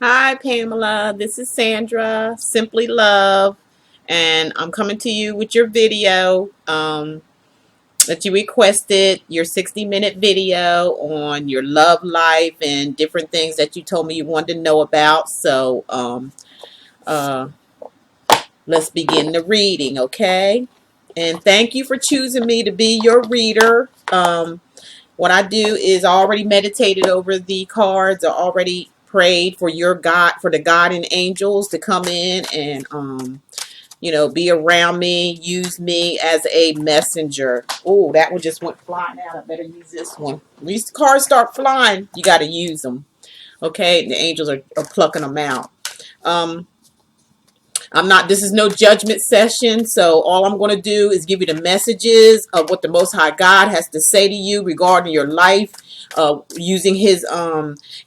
Hi, Pamela. This is Sandra, Simply Love, and I'm coming to you with your video that you requested, your 60-minute video on your love life and different things that you told me you wanted to know about. Uh, let's begin the reading, okay? And thank you for choosing me to be your reader. What I do is I already meditated over the cards. I already prayed for your God, for the guardian angels to come in and, be around me, use me as a messenger. Oh, that one just went flying out. I better use this one. When these cards start flying, you got to use them. Okay, the angels are plucking them out. Um, this is no judgment session. So all I'm going to do is give you the messages of what the Most High God has to say to you regarding your life, using his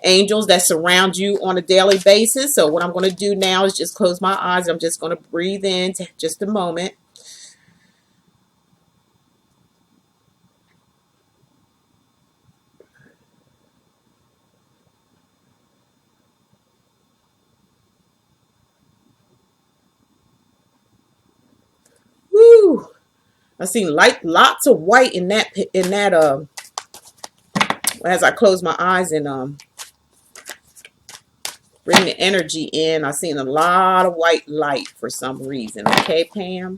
angels that surround you on a daily basis. So what I'm going to do now is just close my eyes. I'm just going to breathe in just a moment. Woo! I seen lots of white in that as I close my eyes and bring the energy in. I seen a lot of white light for some reason. Okay, Pam.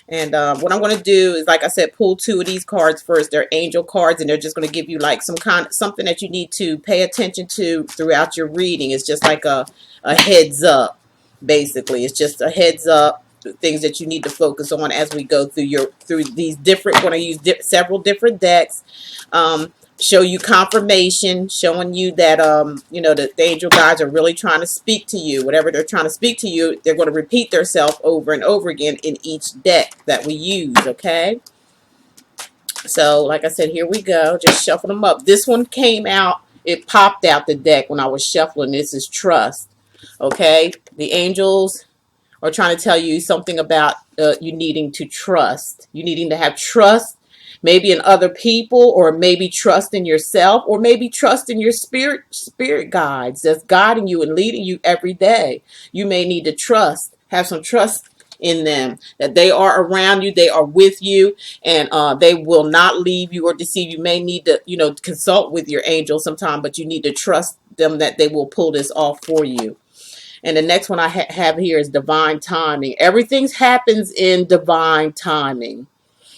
And what I'm going to do is, like I said, pull two of these cards first. They're angel cards, and they're just going to give you like something that you need to pay attention to throughout your reading. It's just like a heads up, basically. It's just a heads up, things that you need to focus on as we go through these different. We're going to use several different decks. Show you confirmation, showing you that that the angel guides are really trying to speak to you. Whatever they're trying to speak to you, they're going to repeat themselves over and over again in each deck that we use. Okay, so like I said, here we go. Just shuffle them up. This one came out. It popped out the deck when I was shuffling. This is trust. Okay, the angels are trying to tell you something about you needing to trust. You needing to have trust, maybe in other people, or maybe trust in yourself, or maybe trust in your spirit guides that's guiding you and leading you every day. You may need to have some trust in them, that they are around you, they are with you, and they will not leave you or deceive you. You may need to, consult with your angel sometime, but you need to trust them that they will pull this off for you. And the next one I have here is divine timing. Everything happens in divine timing.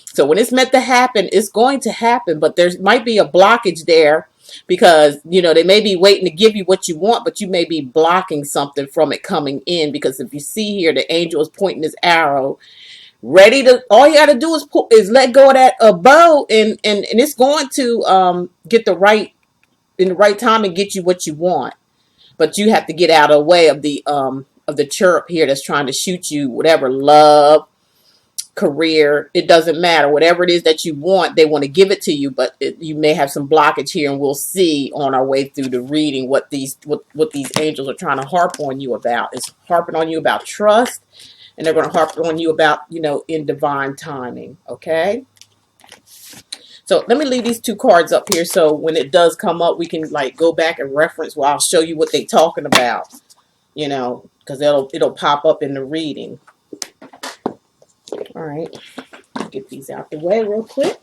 So when it's meant to happen, it's going to happen. But there might be a blockage there because, they may be waiting to give you what you want, but you may be blocking something from it coming in. Because if you see here, the angel is pointing his arrow, ready to, all you got to do is let go of that bow, and it's going to get in the right time and get you what you want. But you have to get out of the way of the chirp here that's trying to shoot you whatever, love, career, it doesn't matter. Whatever it is that you want, they want to give it to you, but you may have some blockage here, and we'll see on our way through the reading what these angels are trying to harp on you about. It's harping on you about trust, and they're going to harp on you about, in divine timing. Okay? So let me leave these two cards up here so when it does come up, we can like go back and reference while I'll show you what they're talking about, because it'll pop up in the reading. All right, get these out the way real quick.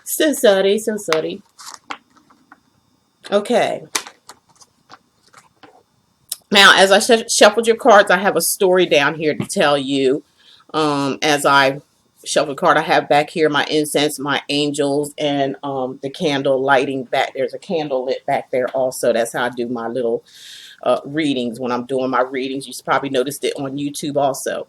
So sorry, so sorry. Okay. Now, as I shuffled your cards, I have a story down here to tell you. As I shuffle card, I have back here my incense, my angels, and the candle lighting back. There's a candle lit back there also. That's how I do my little readings when I'm doing my readings. You probably noticed it on YouTube also.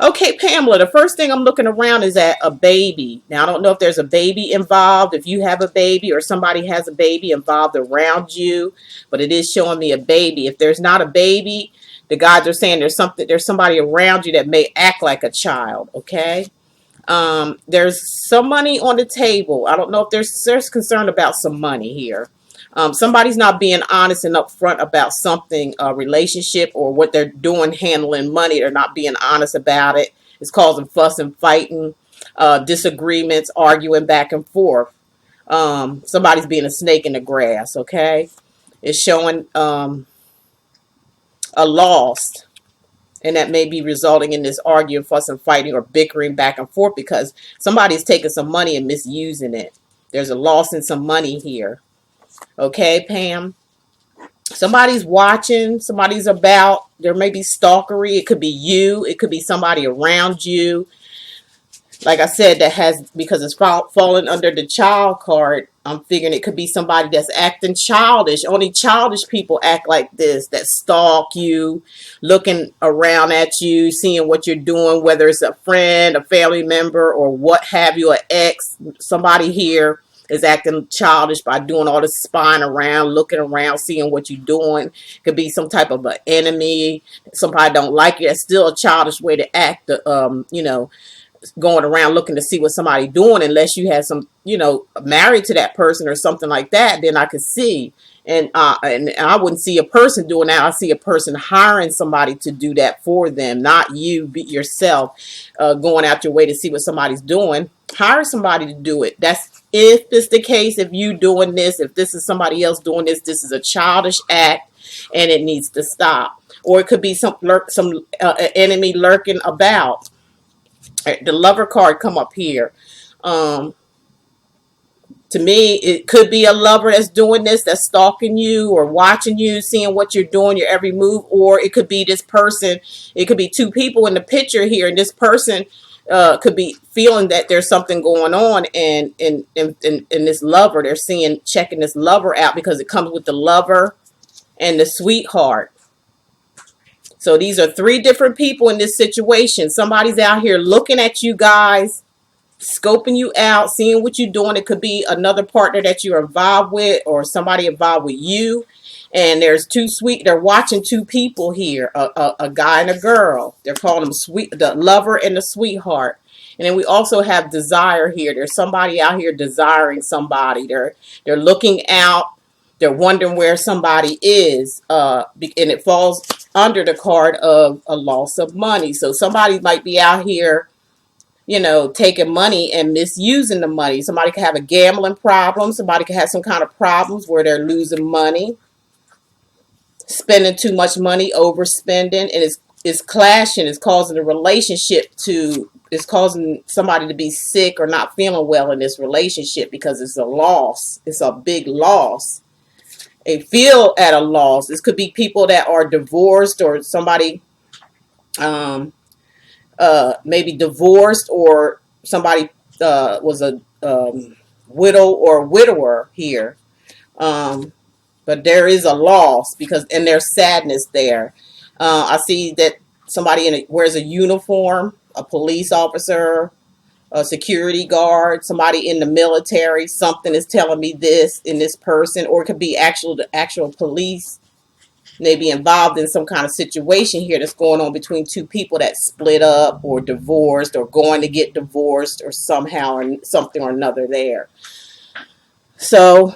Okay, Pamela, the first thing I'm looking around is at a baby. Now, I don't know if there's a baby involved, if you have a baby or somebody has a baby involved around you, but it is showing me a baby. If there's not a baby, the guides are saying there's somebody around you that may act like a child, okay? There's some money on the table. I don't know if there's concern about some money here. Somebody's not being honest and upfront about something, a relationship or what they're doing handling money. They're not being honest about it. It's causing fuss and fighting, disagreements, arguing back and forth. Somebody's being a snake in the grass, okay? It's showing a loss, and that may be resulting in this arguing, fussing, fighting, or bickering back and forth because somebody's taking some money and misusing it. There's a loss in some money here. Okay, Pam? Somebody's watching, somebody's about. There may be stalkery. It could be you. It could be somebody around you. Like I said, that has, because it's fallen under the child card, I'm figuring it could be somebody that's acting childish. Only childish people act like this, that stalk you, looking around at you, seeing what you're doing, whether it's a friend, a family member, or what have you, an ex. Somebody here is acting childish by doing all this spying around, looking around, seeing what you're doing. Could be some type of an enemy. Somebody don't like you. That's still a childish way to act. Going around looking to see what somebody doing, unless you had some, married to that person or something like that, then I could see. And I wouldn't see a person doing that. I see a person hiring somebody to do that for them, not you yourself, going out your way to see what somebody's doing. Hire somebody to do it. That's if it's the case. If you doing this, if this is somebody else doing this, this is a childish act, and it needs to stop. Or it could be some enemy lurking about. The lover card come up here. To me, it could be a lover that's doing this, that's stalking you or watching you, seeing what you're doing, your every move. Or it could be this person. It could be two people in the picture here, and this person could be feeling that there's something going on, and this lover, they're checking this lover out because it comes with the lover and the sweetheart. So these are three different people in this situation. Somebody's out here looking at you guys, scoping you out, seeing what you're doing. It could be another partner that you're involved with or somebody involved with you. And they're watching two people here, a guy and a girl. They're calling them the lover and the sweetheart. And then we also have desire here. There's somebody out here desiring somebody. They're looking out. They're wondering where somebody is. And it falls under the card of a loss of money. So somebody might be out here, taking money and misusing the money. Somebody could have a gambling problem. Somebody could have some kind of problems where they're losing money, spending too much money, overspending, and it's clashing. It's causing it's causing somebody to be sick or not feeling well in this relationship because it's a loss. It's a big loss. They feel at a loss. This could be people that are divorced, or somebody maybe divorced, or somebody was a widow or widower here. But there is a loss and there's sadness there. I see that somebody wears a uniform, a police officer, a security guard, somebody in the military. Something is telling me this in this person, or it could be the actual police. They be involved in some kind of situation here that's going on between two people that split up or divorced or going to get divorced or somehow or something or another there. So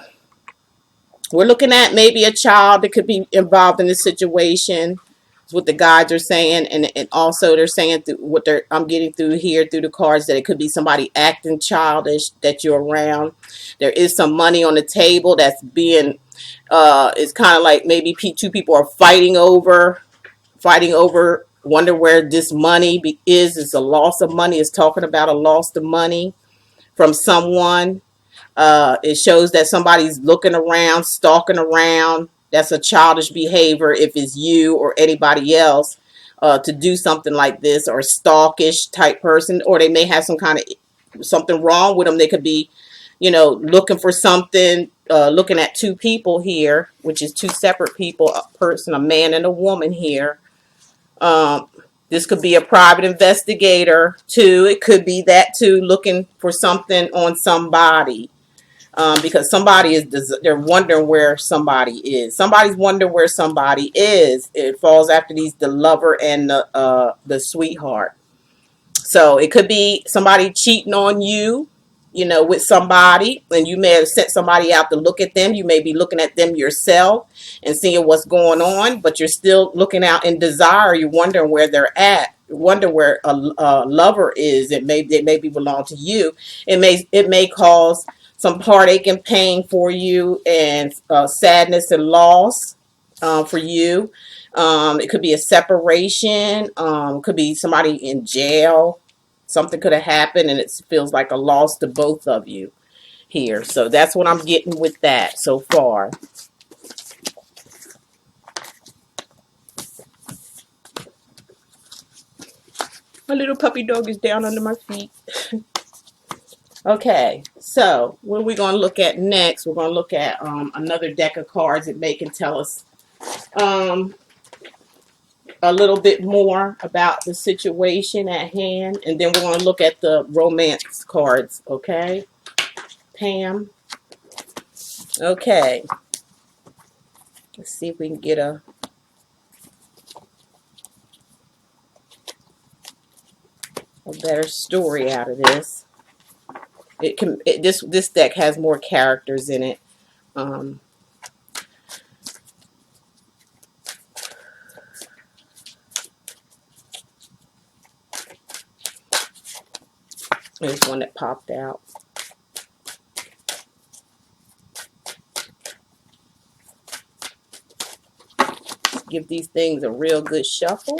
we're looking at maybe a child that could be involved in this situation. What the guides are saying, and also they're saying I'm getting through here through the cards, that it could be somebody acting childish that you're around. There is some money on the table that's being it's kind of like maybe two people are fighting over, wonder where this money is. It's a loss of money. It's talking about a loss of money from someone. It shows that somebody's looking around, stalking around. That's a childish behavior if it's you or anybody else to do something like this, or a stalkish type person, or they may have something wrong with them. They could be, looking for something, looking at two people here, which is two separate people, a man and a woman here. This could be a private investigator too. It could be that too, looking for something on somebody. Because they're wondering where somebody is. Somebody's wondering where somebody is. It falls after the lover and the sweetheart. So it could be somebody cheating on you, with somebody, and you may have sent somebody out to look at them. You may be looking at them yourself and seeing what's going on, but you're still looking out in desire. You're wondering where they're at. You wonder where a lover is. They maybe belong to you. It may cause some heartache and pain for you, and sadness and loss for you. It could be a separation. Could be somebody in jail. Something could have happened, and it feels like a loss to both of you here. So that's what I'm getting with that so far. My little puppy dog is down under my feet. Okay, so what are we going to look at next? We're going to look at another deck of cards that may can tell us um, a little bit more about the situation at hand. And then we're going to look at the romance cards, okay? Pam? Okay. Let's see if we can get a better story out of this. This deck has more characters in it. There's one that popped out. Give these things a real good shuffle.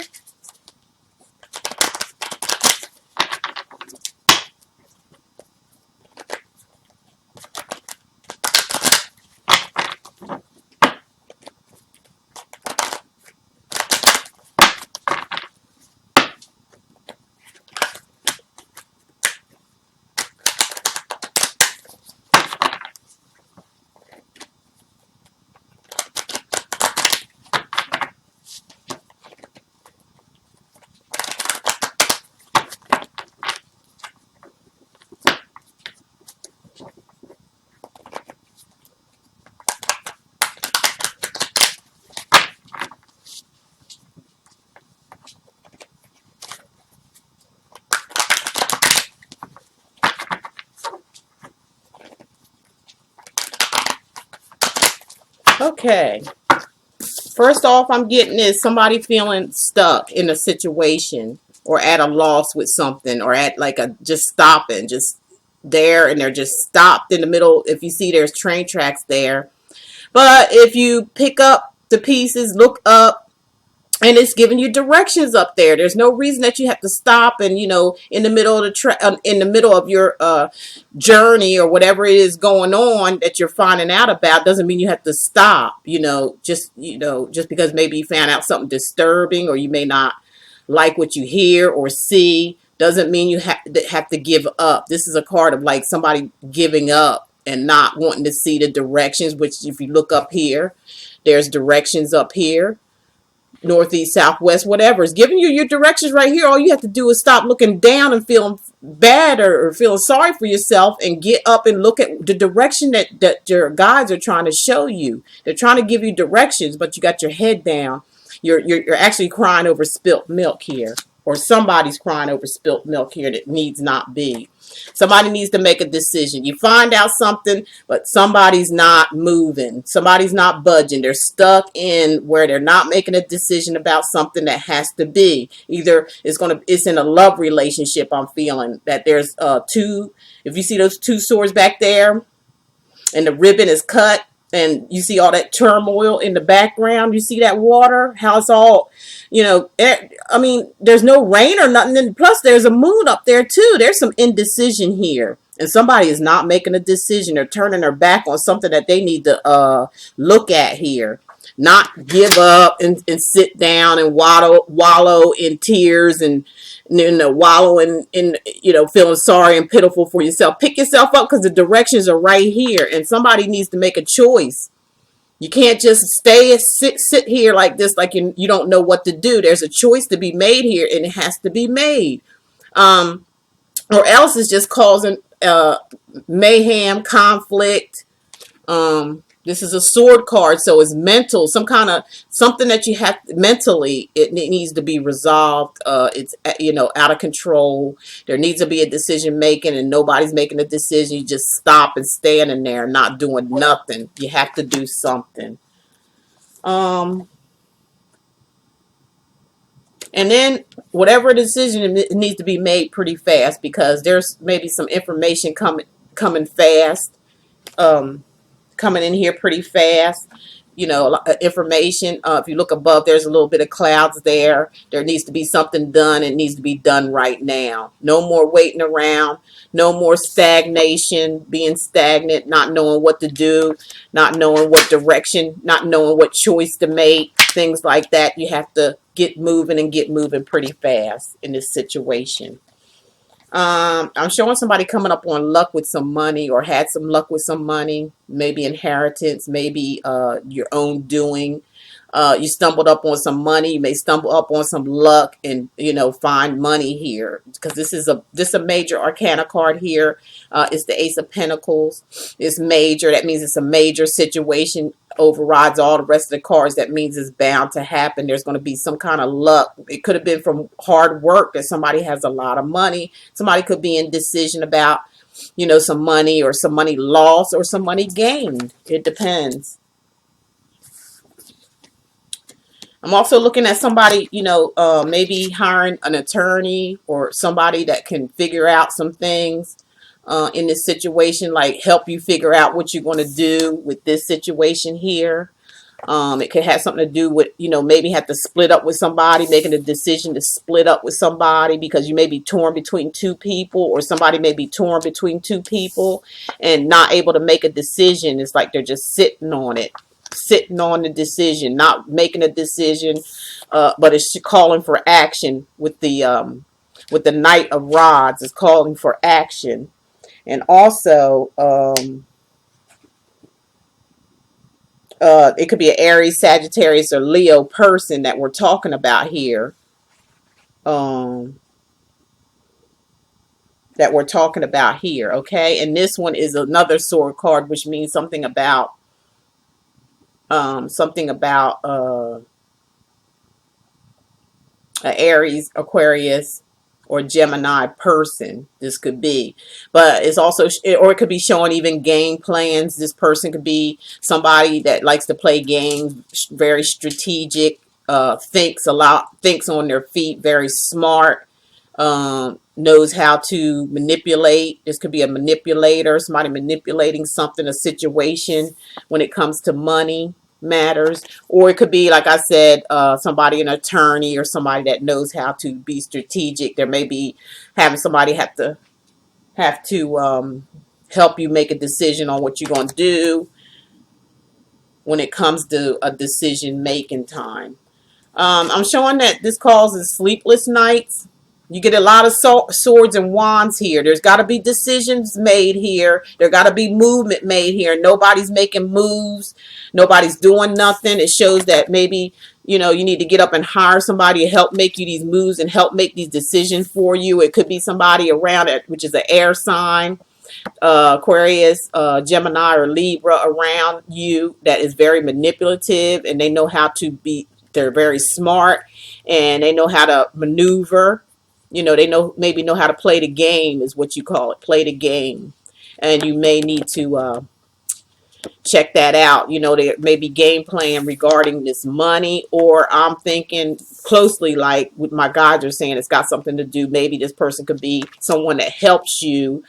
Okay. First off, I'm getting is somebody feeling stuck in a situation or at a loss with something, or at like a just stopping, just there, and they're just stopped in the middle. If you see there's train tracks there. But if you pick up the pieces, look up, and it's giving you directions up there. There's no reason that you have to stop and, in the middle of in the middle of your journey or whatever it is going on that you're finding out about. Doesn't mean you have to stop. Just because maybe you found out something disturbing, or you may not like what you hear or see, doesn't mean you have to give up. This is a card of like somebody giving up and not wanting to see the directions. Which, if you look up here, there's directions up here. Northeast, southwest, whatever. It's giving you your directions right here. All you have to do is stop looking down and feeling bad, or feeling sorry for yourself, and get up and look at the direction that your guides are trying to show you. They're trying to give you directions, but you got your head down. You're actually crying over spilt milk here, or somebody's crying over spilt milk here that needs not be. Somebody needs to make a decision. You find out something, but somebody's not moving. Somebody's not budging. They're stuck in where they're not making a decision about something that has to be. Either it's in a love relationship. I'm feeling that there's two. If you see those two swords back there, and the ribbon is cut, and you see all that turmoil in the background, you see that water, how it's all, there's no rain or nothing, and plus there's a moon up there too. There's some indecision here, and somebody is not making a decision. They're turning their back on something that they need to look at here. Not give up and sit down and wallow in tears, and wallow in feeling sorry and pitiful for yourself. Pick yourself up, because the directions are right here, and somebody needs to make a choice. You can't just sit here like this, like you don't know what to do. There's a choice to be made here, and it has to be made, or else it's just causing mayhem, conflict. This is a sword card, so it's mental, something that you have mentally. It needs to be resolved. It's out of control. There needs to be a decision making, and nobody's making a decision. You just stop and standing there, not doing nothing. You have to do something. And then whatever decision, it needs to be made pretty fast, because there's maybe some information coming fast. coming in here pretty fast. You know, information. If you look above, there's a little bit of clouds there. There needs to be something done. It needs to be done right now. No more waiting around. No more stagnation, being stagnant, not knowing what to do, not knowing what direction, not knowing what choice to make, things like that. You have to get moving and get moving pretty fast in this situation. I'm showing somebody coming up on luck with some money or had some luck with some money, maybe inheritance, maybe your own doing. You stumbled up on some money. You may stumble up on some luck and, you know, find money here because this is a major arcana card here. It's the Ace of Pentacles. It's major. That means it's a major situation. Overrides all the rest of the cards. That means it's bound to happen. There's going to be some kind of luck. It could have been from hard work that somebody has a lot of money. Somebody could be in decision about, you know, some money or some money lost or some money gained. It depends. I'm also looking at somebody, you know, maybe hiring an attorney or somebody that can figure out some things in this situation, like help you figure out what you're going to do with this situation here. It could have something to do with, you know, maybe have to split up with somebody, making a decision to split up with somebody because you may be torn between two people, or somebody may be torn between two people and not able to make a decision. It's like they're just sitting on it. Sitting on the decision, not making a decision, but it's calling for action with the Knight of Rods. It's calling for action, and also it could be an Aries, Sagittarius, or Leo person that we're talking about here. That we're talking about here, okay? And this one is another sword card, which means something about an Aries, Aquarius, or Gemini person. This could be, but it's also, or it could be showing even game plans. This person could be somebody that likes to play games, very strategic, thinks a lot, thinks on their feet, very smart, knows how to manipulate. This could be a manipulator, somebody manipulating something, a situation when it comes to money matters. Or it could be, like I said, somebody, an attorney, or somebody that knows how to be strategic. There may be having somebody have to help you make a decision on what you're going to do when it comes to a decision making time. I'm showing that this causes sleepless nights. You get a lot of swords and wands here. There's got to be decisions made here. There got to be movement made here. Nobody's making moves. Nobody's doing nothing. It shows that maybe, you know, you need to get up and hire somebody to help make you these moves and help make these decisions for you. It could be somebody around it, which is an air sign, Aquarius, Gemini, or Libra around you that is very manipulative, and they know how to be, they're very smart, and they know how to maneuver. You know, they maybe know how to play the game, is what you call it, play the game. And you may need to check that out. You know, there may be game plan regarding this money, or I'm thinking closely, like what my guides are saying, it's got something to do. Maybe this person could be someone that helps you,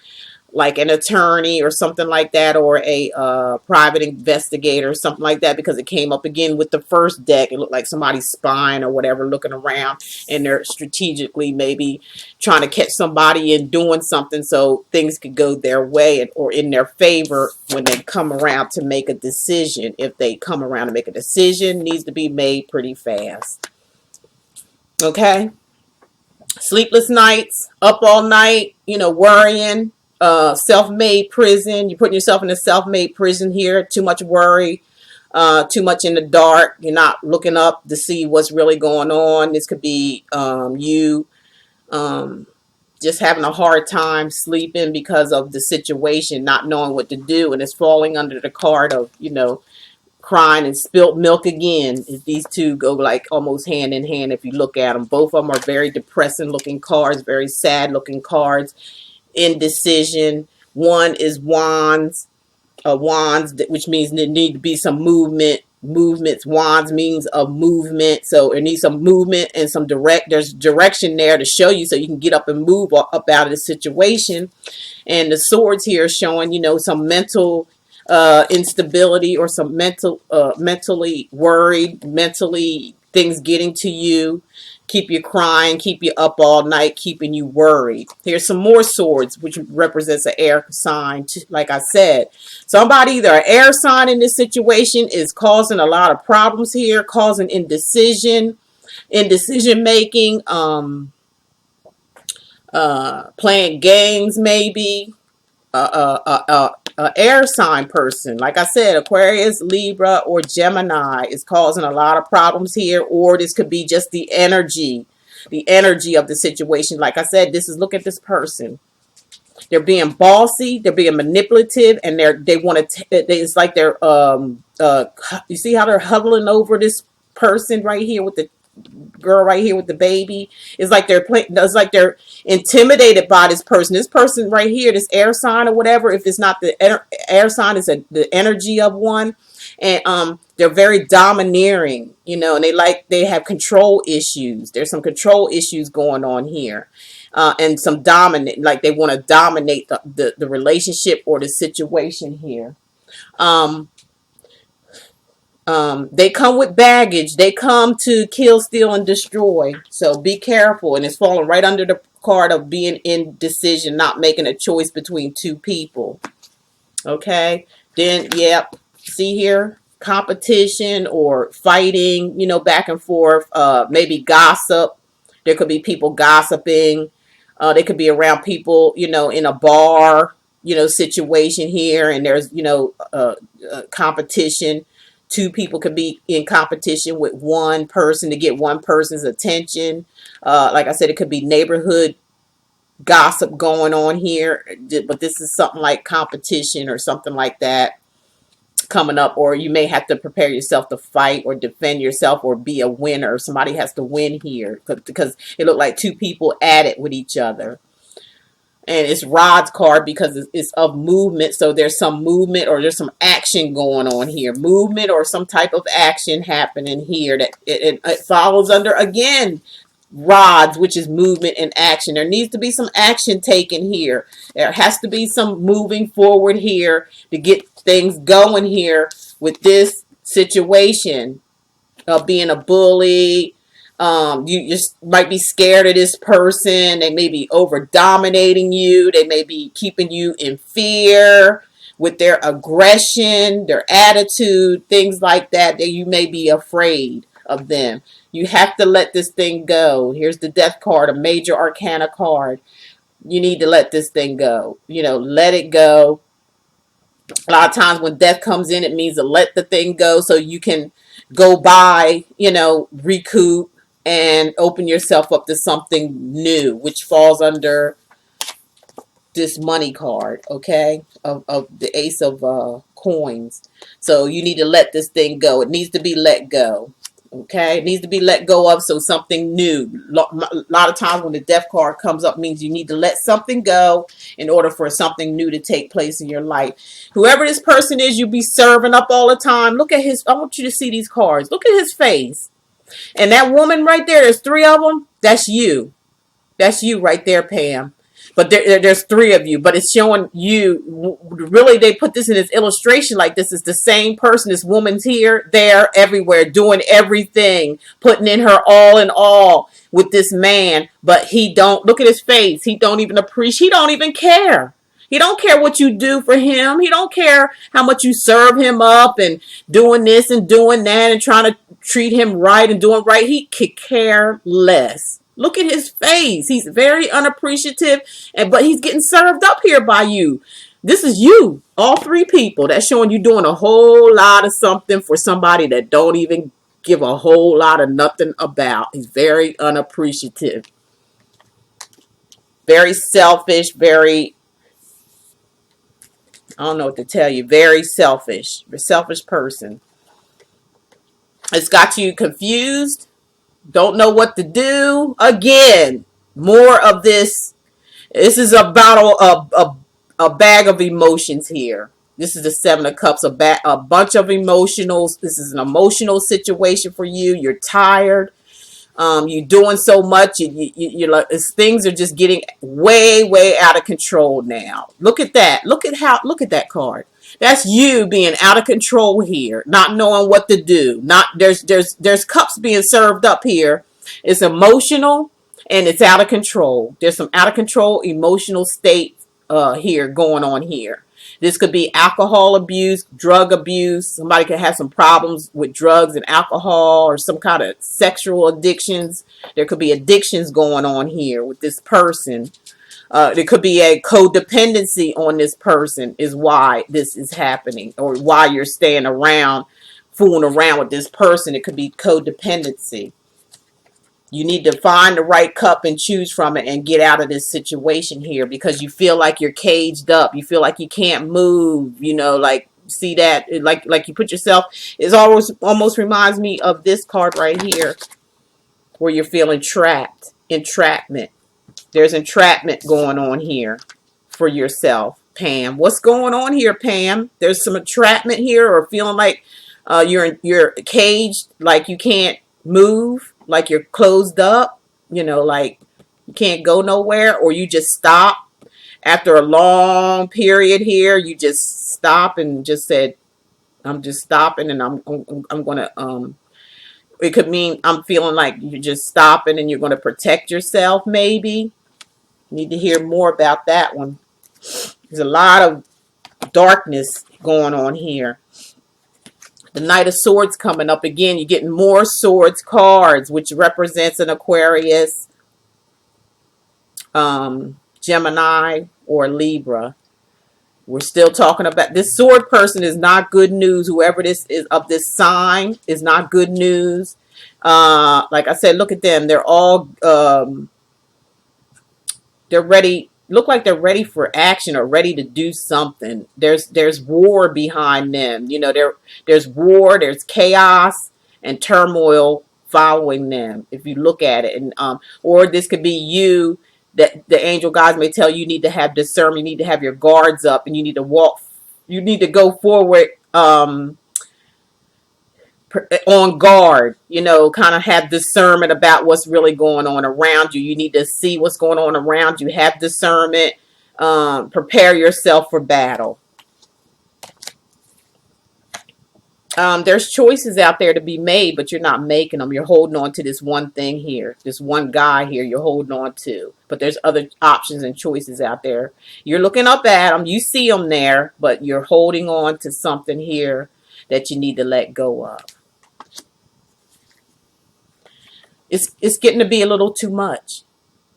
like an attorney or something like that, or a private investigator, something like that, because it came up again with the first deck. It looked like somebody's spying or whatever, looking around, and they're strategically maybe trying to catch somebody in doing something so things could go their way or in their favor when they come around to make a decision. If they come around to make a decision, needs to be made pretty fast. Okay? Sleepless nights, up all night, you know, worrying. Self-made prison. You're putting yourself in a self-made prison here. Too much worry, too much in the dark. You're not looking up to see what's really going on. This could be you just having a hard time sleeping because of the situation, not knowing what to do, and it's falling under the card of, you know, crying and spilt milk again. These two go like almost hand in hand if you look at them. Both of them are very depressing looking cards, very sad looking cards. Indecision. One is wands, which means there need to be some movement. Movements. Wands means a movement, so it needs some movement and some there's direction there to show you so you can get up and move up out of the situation. And the swords here are showing, you know, some mental instability or some mentally worried, mentally things getting to you, keep you crying, keep you up all night, keeping you worried. Here's some more swords, which represents an air sign. Like I said, somebody, either an air sign in this situation, is causing a lot of problems here, causing indecision in decision making, playing games maybe. Air sign person, like I said, Aquarius, Libra, or Gemini, is causing a lot of problems here. Or this could be just the energy of the situation. Like I said, this is, look at this person. They're being bossy, they're being manipulative, and they want to. It's like they're you see how they're huddling over this person right here with the girl right here with the baby. It's like they're intimidated by this person. This person right here, this air sign or whatever, if it's not the air sign, is the energy of one. And they're very domineering, and they have control issues. There's some control issues going on here. And some dominant, like they want to dominate the relationship or the situation here. They come with baggage. They come to kill, steal, and destroy. So be careful. And it's falling right under the card of being indecision, not making a choice between two people. Okay. Then, yep. See here? Competition or fighting, back and forth. Maybe gossip. There could be people gossiping. They could be around people, in a bar, situation here. And there's, competition. Two people could be in competition with one person to get one person's attention. Like I said, it could be neighborhood gossip going on here, but this is something like competition or something like that coming up. Or you may have to prepare yourself to fight or defend yourself or be a winner. Somebody has to win here because it looked like two people at it with each other. And it's Rod's card because it's of movement. So there's some movement or there's some action going on here. Movement or some type of action happening here. That it follows under, again, rods, which is movement and action. There needs to be some action taken here. There has to be some moving forward here to get things going here with this situation of being a bully. You just might be scared of this person. They may be over dominating you. They may be keeping you in fear with their aggression, their attitude, things like that, that you may be afraid of them. You have to let this thing go. Here's the Death card, a major arcana card. You need to let this thing go. Let it go. A lot of times when death comes in, it means to let the thing go so you can go by, recoup and open yourself up to something new, which falls under this money card, okay, of the Ace of Coins. So you need to let this thing go. It needs to be let go, okay? It needs to be let go of, so something new. A lot of times when the Death card comes up, means you need to let something go in order for something new to take place in your life. Whoever this person is, you be serving up all the time. Look at I want you to see these cards. Look at his face. And that woman right there, there's three of them. That's you. That's you right there, Pam. But there's three of you. But it's showing you, really, they put this in this illustration like this is the same person. This woman's here, there, everywhere, doing everything, putting in her all in all with this man. But he don't, look at his face. He don't even appreciate, he don't even care. He don't care what you do for him. He don't care how much you serve him up and doing this and doing that and trying to treat him right and doing right. He could care less. Look at his face. He's very unappreciative, but he's getting served up here by you. This is you. All three people. That's showing you doing a whole lot of something for somebody that don't even give a whole lot of nothing about. He's very unappreciative. Very selfish, very, I don't know what to tell you. Very selfish. A selfish person. It's got you confused. Don't know what to do. Again, more of this. This is about a bag of emotions here. This is the Seven of Cups, a bunch of emotionals. This is an emotional situation for you. You're tired. You're doing so much. You're like, things are just getting way, way out of control now. Look at that. Look at that card. That's you being out of control here, not knowing what to do. Not there's cups being served up here. It's emotional and it's out of control. There's some out of control emotional state here going on here. This could be alcohol abuse, drug abuse. Somebody could have some problems with drugs and alcohol or some kind of sexual addictions. There could be addictions going on here with this person. There could be a codependency on this person is why this is happening, or why you're staying around, fooling around with this person. It could be codependency. You need to find the right cup and choose from it and get out of this situation here, because you feel like you're caged up. You feel like you can't move, like, see that, like you put yourself, it almost reminds me of this card right here, where you're feeling trapped, entrapment. There's entrapment going on here for yourself, Pam. What's going on here, Pam? There's some entrapment here, or feeling like you're caged, like you can't move, like you're closed up, like you can't go nowhere, or you just stop after a long period here. You just stop and just said, "I'm just stopping," and I'm gonna It could mean I'm feeling like you're just stopping and you're gonna protect yourself, maybe. Need to hear more about that one. There's a lot of darkness going on here. The Knight of Swords coming up again. You're getting more swords cards, which represents an Aquarius, Gemini, or Libra. We're still talking about this sword person is not good news. Whoever this is of this sign is not good news. Like I said, look at them. They're all they're ready, look like they're ready for action or ready to do something. There's war behind them. There's war, there's chaos and turmoil following them, if you look at it. And or this could be you, that the angel guides may tell you, you need to have discernment, you need to have your guards up, and you need to go forward on guard, kind of have discernment about what's really going on around you. You need to see what's going on around you, have discernment, prepare yourself for battle. There's choices out there to be made, but you're not making them. You're holding on to this one thing here, this one guy here you're holding on to. But there's other options and choices out there. You're looking up at them, you see them there, but you're holding on to something here that you need to let go of. It's getting to be a little too much.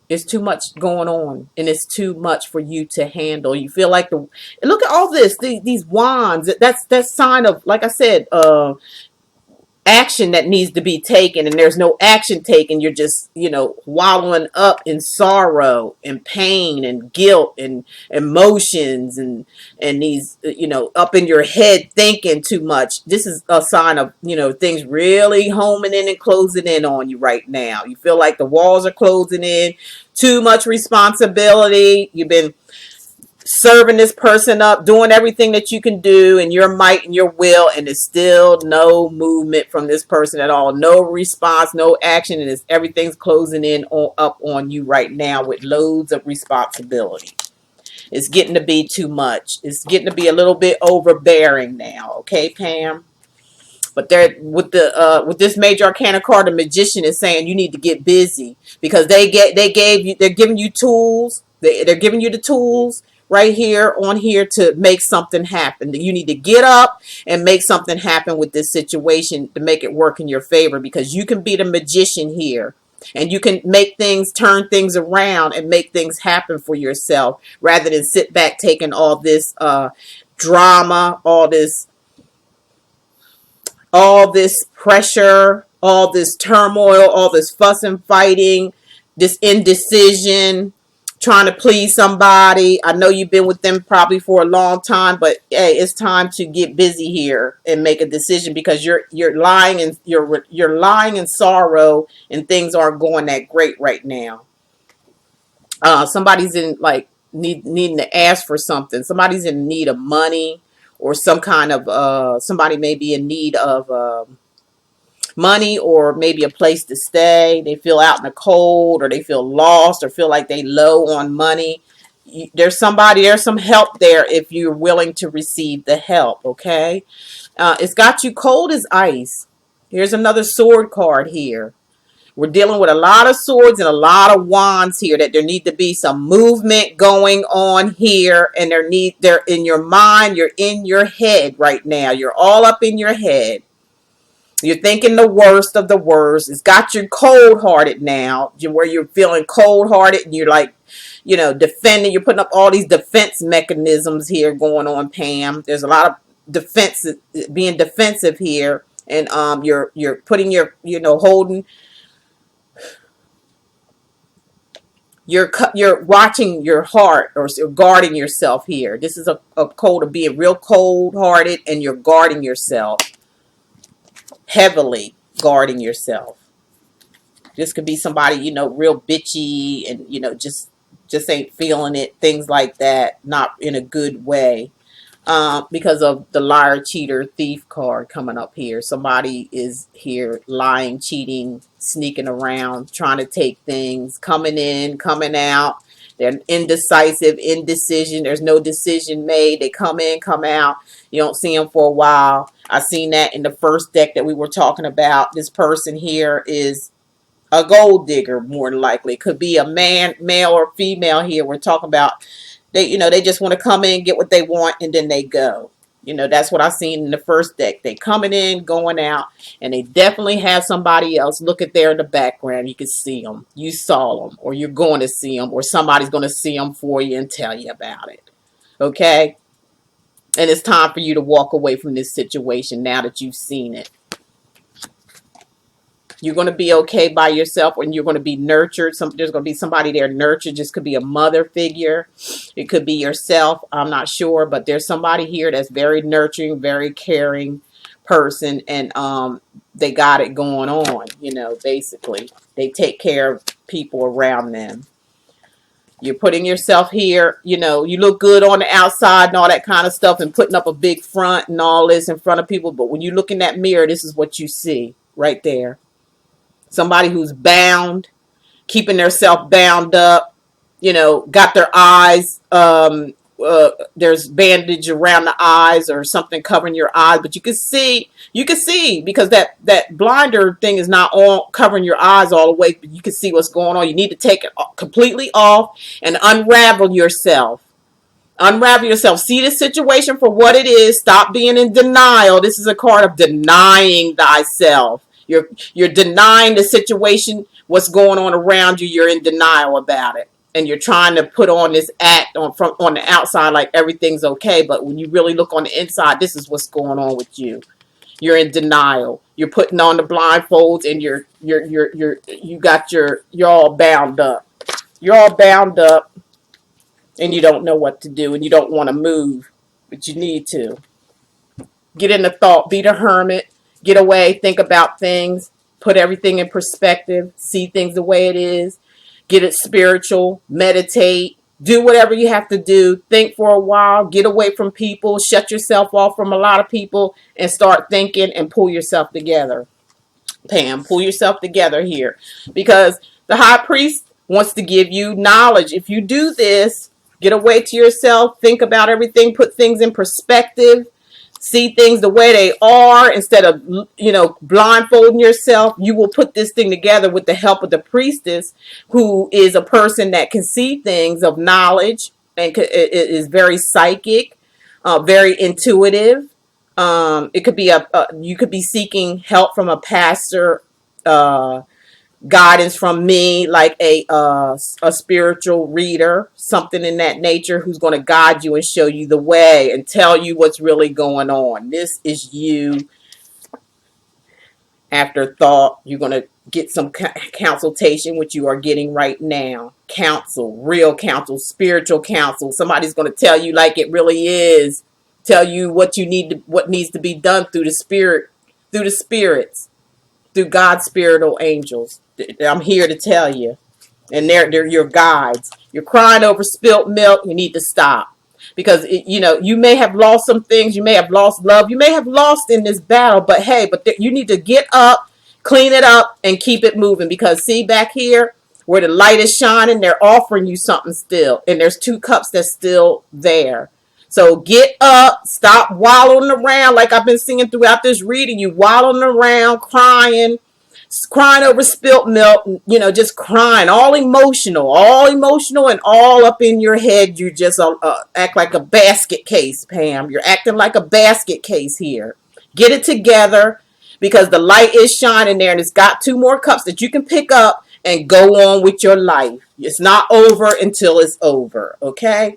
It's too much going on, and it's too much for you to handle. You feel like look at all this, these wands. That's sign of, like I said, action that needs to be taken, and there's no action taken. You're just, wallowing up in sorrow and pain and guilt and emotions, and these, up in your head thinking too much. This is a sign of, things really homing in and closing in on you right now. You feel like the walls are closing in, too much responsibility. You've been serving this person up, doing everything that you can do in your might and your will, and there's still no movement from this person at all. No response, no action, and everything's closing in up on you right now with loads of responsibility. It's getting to be too much. It's getting to be a little bit overbearing now. Okay, Pam? But they're with this major arcana card, the Magician is saying you need to get busy, because they're giving you tools. They're giving you the tools right here on here to make something happen. You need to get up and make something happen with this situation to make it work in your favor, because you can be the magician here, and you can make things, turn things around and make things happen for yourself, rather than sit back taking all this drama, all this pressure, all this turmoil, all this fuss and fighting, this indecision, trying to please somebody. I know you've been with them probably for a long time, but hey, it's time to get busy here and make a decision, because you're lying and you're lying in sorrow, and things aren't going that great right now. Somebody's in needing to ask for something. Somebody's in need of money, or some kind of somebody may be in need of money, or maybe a place to stay. They feel out in the cold, or they feel lost, or feel like they low on money. there's some help there if you're willing to receive the help. Okay. It's got you cold as ice. Here's another sword card here. We're dealing with a lot of swords and a lot of wands here, that there need to be some movement going on here, and they're in your mind, you're in your head right now. You're all up in your head. You're thinking the worst of the worst. It's got you cold-hearted now, where you're feeling cold-hearted and you're like, defending. You're putting up all these defense mechanisms here going on, Pam. There's a lot of being defensive here, and you're putting your, holding. You're watching your heart, or guarding yourself here. This is a code of being real cold-hearted, and you're guarding yourself. Heavily guarding yourself. This could be somebody, real bitchy and, just ain't feeling it. Things like that. Not in a good way. Because of the liar, cheater, thief card coming up here. Somebody is here lying, cheating, sneaking around, trying to take things, coming in, coming out. They're indecisive, indecision. There's no decision made. They come in, come out. You don't see them for a while. I seen that in the first deck that we were talking about. This person here is a gold digger, more than likely. It could be a man, male or female here. We're talking about they just want to come in, get what they want, and then they go. That's what I seen in the first deck. They coming in, going out, and they definitely have somebody else. Look at there in the background. You can see them. You saw them, or you're going to see them, or somebody's going to see them for you and tell you about it. Okay? And it's time for you to walk away from this situation now that you've seen it. You're going to be okay by yourself, and you're going to be nurtured. There's going to be somebody there nurtured. Just could be a mother figure. It could be yourself. I'm not sure, but there's somebody here that's very nurturing, very caring person, and they got it going on. Basically, they take care of people around them. You're putting yourself here. You look good on the outside and all that kind of stuff, and putting up a big front and all this in front of people. But when you look in that mirror, this is what you see right there. Somebody who's bound, keeping themselves bound up, got their eyes, there's bandage around the eyes or something covering your eyes, but you can see because that blinder thing is not all covering your eyes all the way, but you can see what's going on. You need to take it completely off and unravel yourself. Unravel yourself. See the situation for what it is. Stop being in denial. This is a card of denying thyself. You're denying the situation, what's going on around you. You're in denial about it. And you're trying to put on this act on the outside like everything's okay. But when you really look on the inside, this is what's going on with you. You're in denial. You're putting on the blindfolds, and you're all bound up. You're all bound up, and you don't know what to do, and you don't want to move, but you need to. Get in the thought. Be the hermit. Get away, think about things, put everything in perspective, see things the way it is, get it spiritual, meditate, do whatever you have to do, think for a while, get away from people, shut yourself off from a lot of people, and start thinking and pull yourself together. Pam, pull yourself together here, because the high priest wants to give you knowledge. If you do this, get away to yourself, think about everything, put things in perspective, see things the way they are instead of, blindfolding yourself. You will put this thing together with the help of the priestess, who is a person that can see things of knowledge and is very psychic, very intuitive. It could be you could be seeking help from a pastor, guidance from me, like a spiritual reader, something in that nature, who's going to guide you and show you the way and tell you what's really going on. This is you. After thought, you're going to get some consultation, which you are getting right now. Counsel, real counsel, spiritual counsel. Somebody's going to tell you like it really is. Tell you what needs to be done through the spirit, through the spirits, through God's spiritual angels. I'm here to tell you. And they're your guides. You're crying over spilt milk. You need to stop. Because, you may have lost some things. You may have lost love. You may have lost in this battle. But, hey, you need to get up, clean it up, and keep it moving. Because, see, back here, Where the light is shining, they're offering you something still. And there's 2 cups that's still there. So get up, stop wallowing around like I've been singing throughout this reading. You wallowing around, crying over spilt milk, just crying, all emotional and all up in your head. You just act like a basket case, Pam. You're acting like a basket case here. Get it together because the light is shining there and it's got 2 more cups that you can pick up and go on with your life. It's not over until it's over, okay?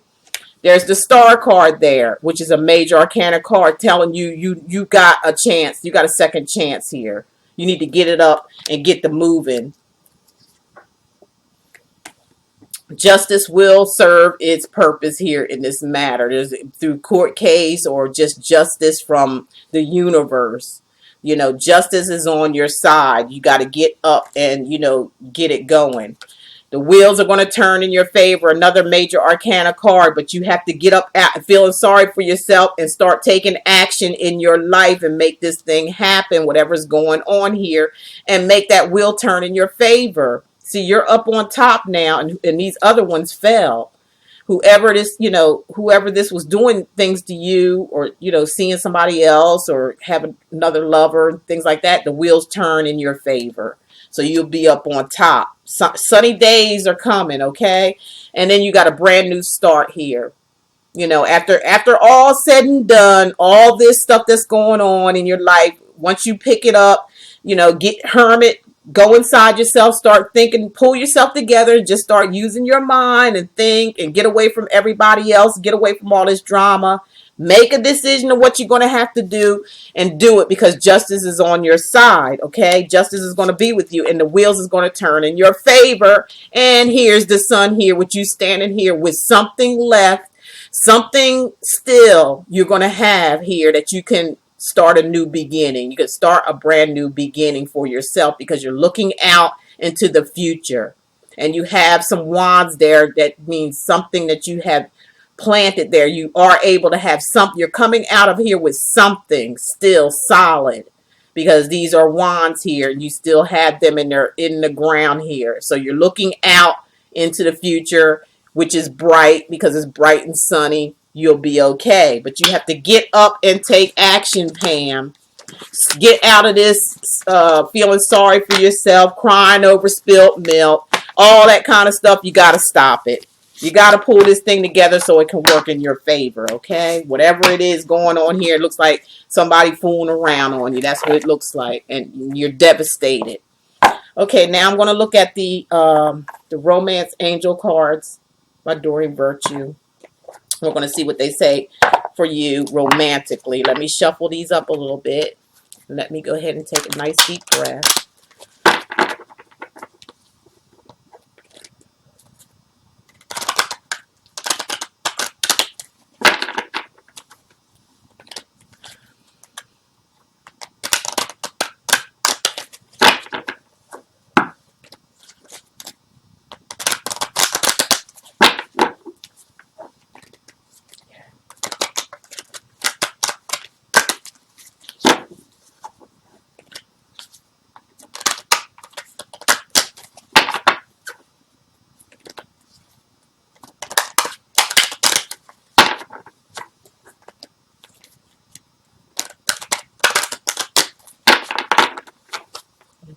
There's the star card there, which is a major arcana card telling you got a chance. You got a second chance here. You need to get it up and get the moving. Justice will serve its purpose here in this matter. There's through court case or just justice from the universe. Justice is on your side. You got to get up and, get it going. The wheels are going to turn in your favor. Another major arcana card, but you have to get up feeling sorry for yourself and start taking action in your life and make this thing happen, whatever's going on here, and make that wheel turn in your favor. See, you're up on top now, and these other ones fell. Whoever this was doing things to you, or seeing somebody else, or having another lover, things like that, the wheels turn in your favor. So you'll be up on top. Sunny days are coming, okay? And then you got a brand new start here. After all said and done, all this stuff that's going on in your life, once you pick it up, get hermit, go inside yourself, start thinking, pull yourself together, just start using your mind and think and get away from everybody else, get away from all this drama. Make a decision of what you're going to have to do and do it because justice is on your side, okay? Justice is going to be with you and the wheels is going to turn in your favor. And here's the sun here with you standing here with something left, something still you're going to have here that you can start a new beginning. You can start a brand new beginning for yourself because you're looking out into the future. And you have some wands there that means something that you have planted there. You are able to have something. You're coming out of here with something still solid because these are wands here. You still have them in the ground here. So you're looking out into the future, which is bright because it's bright and sunny. You'll be okay. But you have to get up and take action, Pam. Get out of this feeling sorry for yourself, crying over spilt milk, all that kind of stuff. You got to stop it. You got to pull this thing together so it can work in your favor, okay? Whatever it is going on here, it looks like somebody fooling around on you. That's what it looks like, and you're devastated. Okay, now I'm going to look at the Romance Angel cards by Doreen Virtue. We're going to see what they say for you romantically. Let me shuffle these up a little bit. Let me go ahead and take a nice deep breath.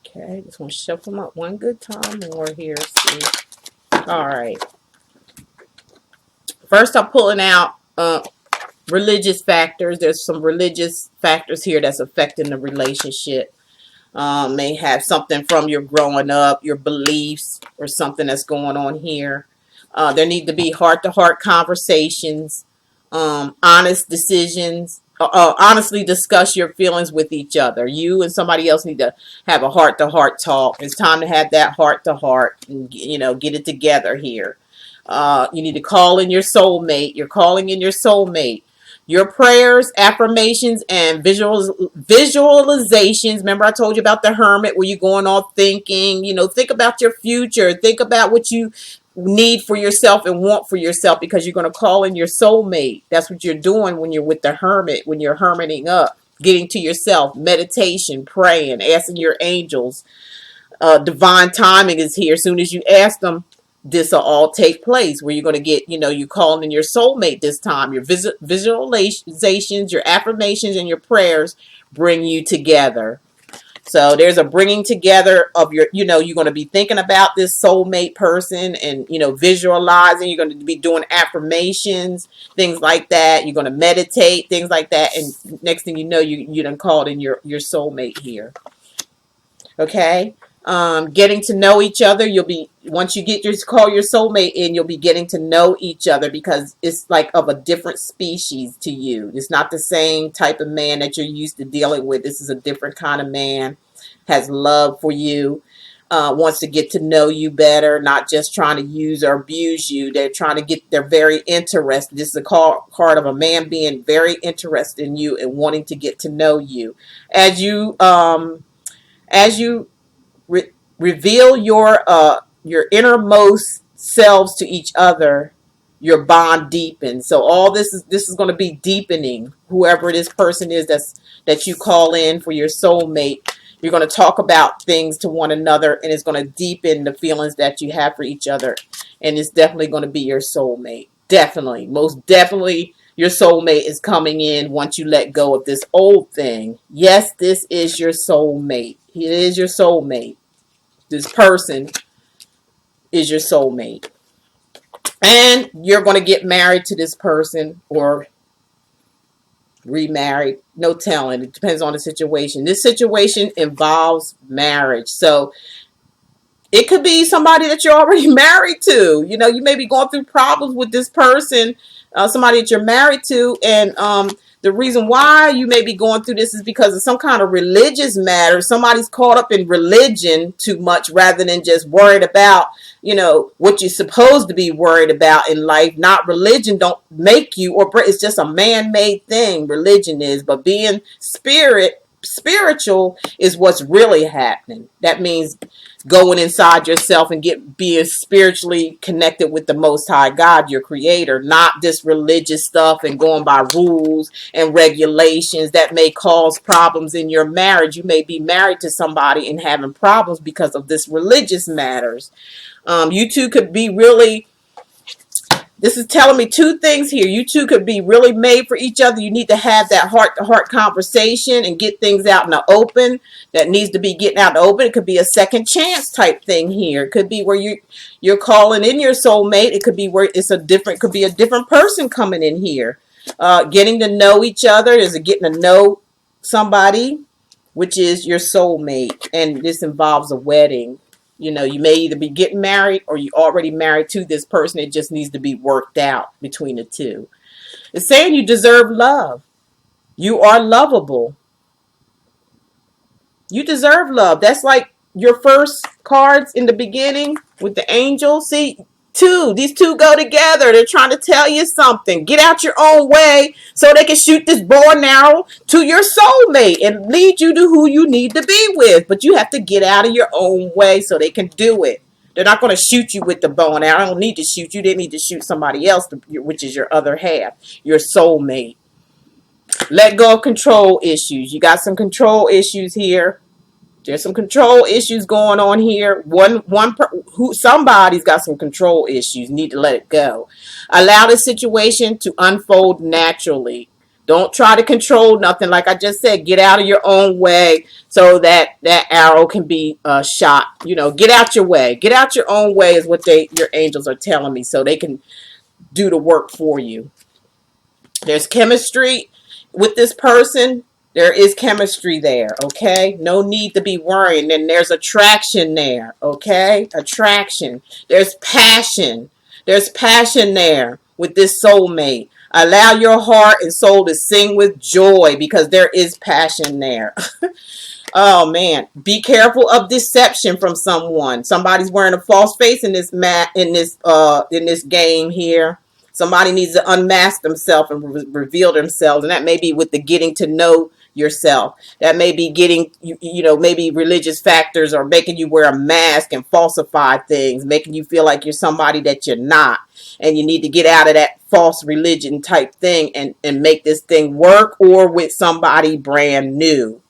Okay, just want to shuffle them up one good time more here. See. All right. First, I'm pulling out religious factors. There's some religious factors here that's affecting the relationship. May have something from your growing up, your beliefs, or something that's going on here. There need to be heart-to-heart conversations, honest decisions. Honestly discuss your feelings with each other. You and somebody else need to have a heart-to-heart talk. It's time to have that heart-to-heart and, get it together here. You need to call in your soulmate. You're calling in your soulmate. Your prayers, affirmations, and visualizations. Remember I told you about the hermit where you're going off thinking. Think about your future. Think about what you need for yourself and want for yourself because you're going to call in your soulmate. That's what you're doing when you're with the hermit, when you're hermiting up, getting to yourself, meditation, praying, asking your angels, Divine timing is here. As soon as you ask them, this will all take place, where you're going to get, you calling in your soulmate this time. Your visualizations, your affirmations, and your prayers bring you together. So there's a bringing together of you're going to be thinking about this soulmate person, and, visualizing. You're going to be doing affirmations, things like that. You're going to meditate, things like that. And next thing you know, you done called in your soulmate here. Okay. Getting to know each other. Once you call your soulmate in, you'll be getting to know each other, because it's like of a different species to you. It's not the same type of man that you're used to dealing with. This is a different kind of man, has love for you, wants to get to know you better, not just trying to use or abuse you. They're very interested. This is a card of a man being very interested in you and wanting to get to know you. As you reveal your innermost selves to each other, your bond deepens. So all this is going to be deepening. Whoever this person is that you call in for your soulmate, you're going to talk about things to one another, and it's going to deepen the feelings that you have for each other. And it's definitely going to be your soulmate. Definitely, most definitely, your soulmate is coming in once you let go of this old thing. Yes, this is your soulmate. He is your soulmate. This person is your soulmate. And you're going to get married to this person, or remarried. No telling. It depends on the situation. This situation involves marriage. So it could be somebody that you're already married to. You may be going through problems with this person, somebody that you're married to. And the reason why you may be going through this is because of some kind of religious matter. Somebody's caught up in religion too much, rather than just worried about, what you're supposed to be worried about in life. Not religion don't make you, or it's just a man-made thing. Religion is, but being spiritual is what's really happening. That means going inside yourself and being spiritually connected with the Most High God, your creator, not this religious stuff and going by rules and regulations that may cause problems in your marriage. You may be married to somebody and having problems because of this religious matters. You two could be really, this is telling me two things here. You two could be really made for each other. You need to have that heart-to-heart conversation and get things out in the open that needs to be getting out in the open. It could be a second chance type thing here. It could be where you're calling in your soulmate. It could be where could be a different person coming in here. Getting to know each other. There's a getting to know somebody, which is your soulmate. And this involves a wedding. You may either be getting married, or you already married to this person. It just needs to be worked out between the two. It's saying you deserve love. You are lovable. You deserve love. That's like your first cards in the beginning with the angel. See, these two go together. They're trying to tell you something. Get out your own way so they can shoot this bow and arrow to your soulmate and lead you to who you need to be with. But you have to get out of your own way so they can do it. They're not going to shoot you with the bow and arrow. I don't need to shoot you. They need to shoot somebody else, which is your other half, your soulmate. Let go of control issues. You got some control issues here. There's some control issues going on here. Somebody's got some control issues. Need to let it go. Allow the situation to unfold naturally. Don't try to control nothing. Like I just said, get out of your own way so that arrow can be shot. Get out your way. Get out your own way is what your angels are telling me, so they can do the work for you. There's chemistry with this person. There is chemistry there, okay? No need to be worrying. And there's attraction there, okay? Attraction. There's passion. There's passion there with this soulmate. Allow your heart and soul to sing with joy, because there is passion there. Oh, man. Be careful of deception from someone. Somebody's wearing a false face in this game here. Somebody needs to unmask themselves and reveal themselves. And that may be with the getting to know yourself. That may be getting, maybe religious factors are making you wear a mask and falsify things, making you feel like you're somebody that you're not. And you need to get out of that false religion type thing and make this thing work, or with somebody brand new.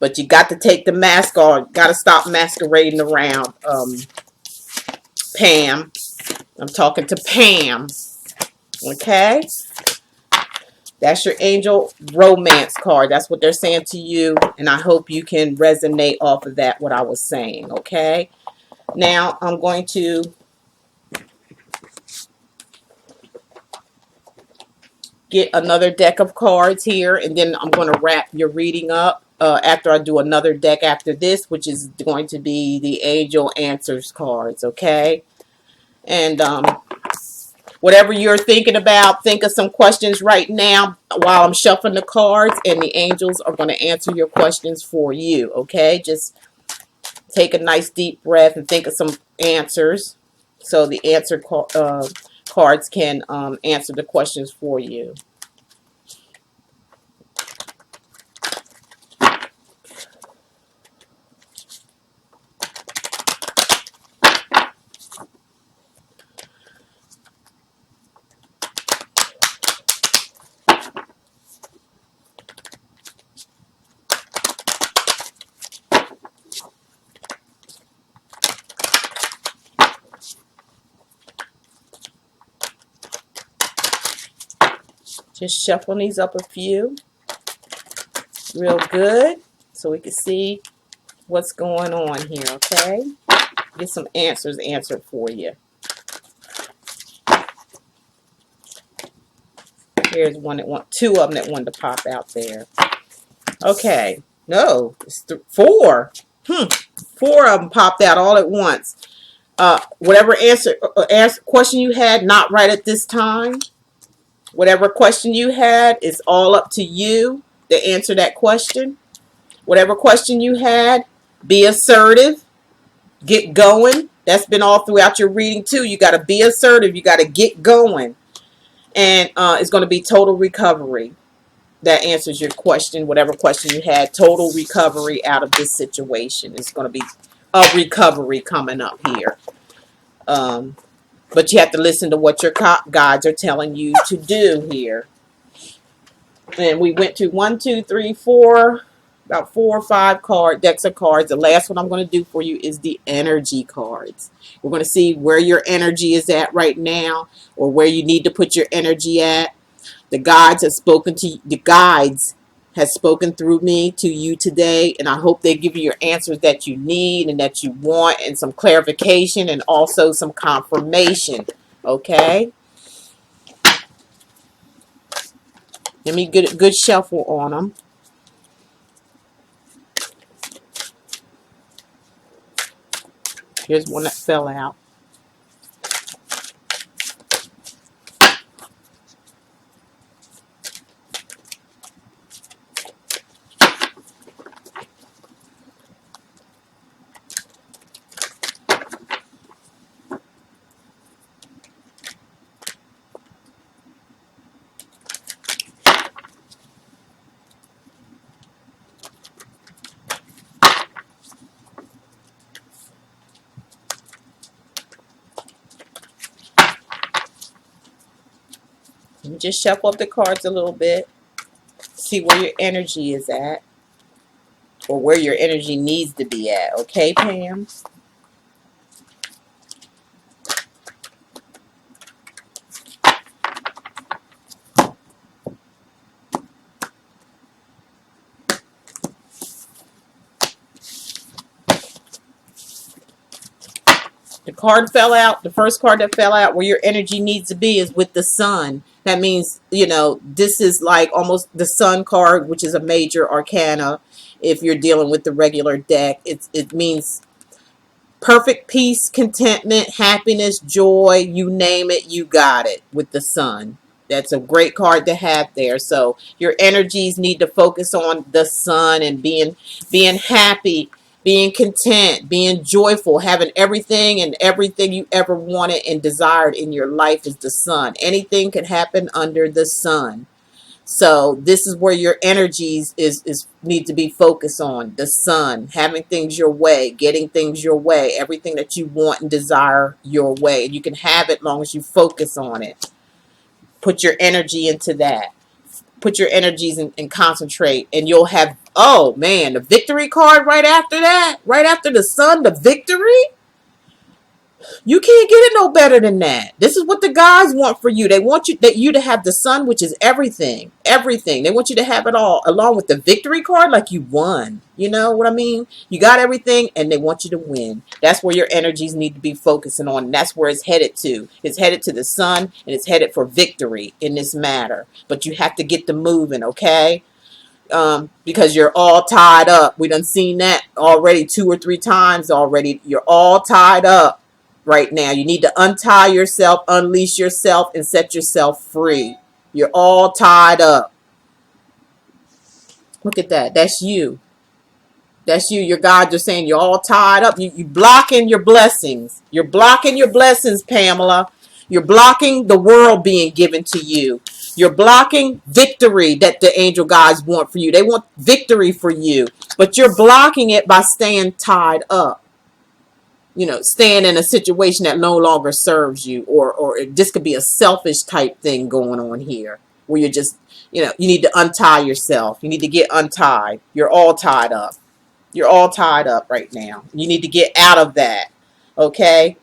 But you got to take the mask off. Got to stop masquerading around, Pam. I'm talking to Pam. Okay? That's your angel romance card. That's what they're saying to you. And I hope you can resonate off of that, what I was saying. Okay? Now, I'm going to get another deck of cards here. And then I'm going to wrap your reading up after I do another deck after this, which is going to be the Angel Answers cards. Okay? And whatever you're thinking about, think of some questions right now while I'm shuffling the cards, and the angels are going to answer your questions for you, okay? Just take a nice deep breath and think of some answers so the answer cards can answer the questions for you. Just shuffling these up a few. Real good. So we can see what's going on here, okay? Get some answers answered for you. Here's one that two of them that wanted to pop out there. Okay. No, it's four. Four of them popped out all at once. Whatever answer question you had, not right at this time. Whatever question you had, is all up to you to answer that question. Whatever question you had, be assertive. Get going. That's been all throughout your reading too. You got to be assertive. You got to get going. And it's going to be total recovery. That answers your question, whatever question you had. Total recovery out of this situation. It's going to be a recovery coming up here. But you have to listen to what your guides are telling you to do here. And we went to 1, 2, 3, 4, about 4 or 5 decks of cards. The last one I'm going to do for you is the energy cards. We're going to see where your energy is at right now, or where you need to put your energy at. The guides have spoken to you. The guides has spoken through me to you today, and I hope they give you your answers that you need and that you want, and some clarification and also some confirmation. Okay? Let me get a good shuffle on them. Here's one that fell out. Let me just shuffle up the cards a little bit. See where your energy is at. Or where your energy needs to be at. Okay, Pam? The card fell out. The first card that fell out, where your energy needs to be, is with the sun. That means, you know, this is like almost the sun card, which is a major arcana. If you're dealing with the regular deck, it means perfect peace, contentment, happiness, joy, you name it, you got it with the sun. That's a great card to have there. So your energies need to focus on the sun and being happy, being content, being joyful, having everything you ever wanted and desired in your life is the sun. Anything can happen under the sun. So this is where your energies need to be focused on. The sun, having things your way, getting things your way, everything that you want and desire your way. And you can have it as long as you focus on it. Put your energy into that. Put your energies and concentrate, and you'll have Oh man, the victory card right after that, right after the sun, the victory. You can't get it no better than that. This is what the guys want for you. They want you to have the sun, which is everything. Everything. They want you to have it all, along with the victory card, like you won. You know what I mean? You got everything, and they want you to win. That's where your energies need to be focusing on. And that's where it's headed to. It's headed to the sun, and it's headed for victory in this matter. But you have to get the moving, okay? Because you're all tied up. We done seen that already 2 or 3 times already. You're all tied up right now. You need to untie yourself, unleash yourself, and set yourself free. You're all tied up. Look at that. That's you. That's you. Your God, are saying you're all tied up. You blocking your blessings. You're blocking your blessings, Pamela. You're blocking the world being given to you. You're blocking victory that the angel guides want for you. They want victory for you. But you're blocking it by staying tied up. You know, staying in a situation that no longer serves you. Or this could be a selfish type thing going on here. Where you're just, you need to untie yourself. You need to get untied. You're all tied up. You're all tied up right now. You need to get out of that. Okay?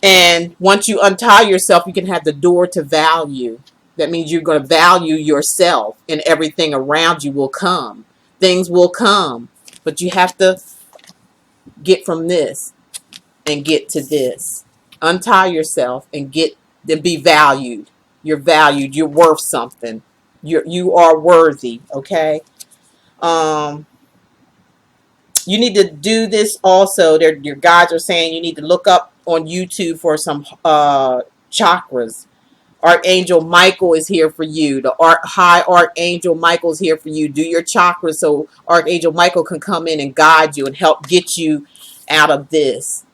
And once you untie yourself, you can have the door to value. That means you're going to value yourself, and everything around you will come. Things will come. But you have to get from this and get to this. Untie yourself and be valued. You're valued. You're worth something. You are worthy. Okay? You need to do this also. Your guides are saying you need to look up on YouTube for some chakras. Archangel Michael is here for you. The High Archangel Michael is here for you. Do your chakras so Archangel Michael can come in and guide you and help get you out of this.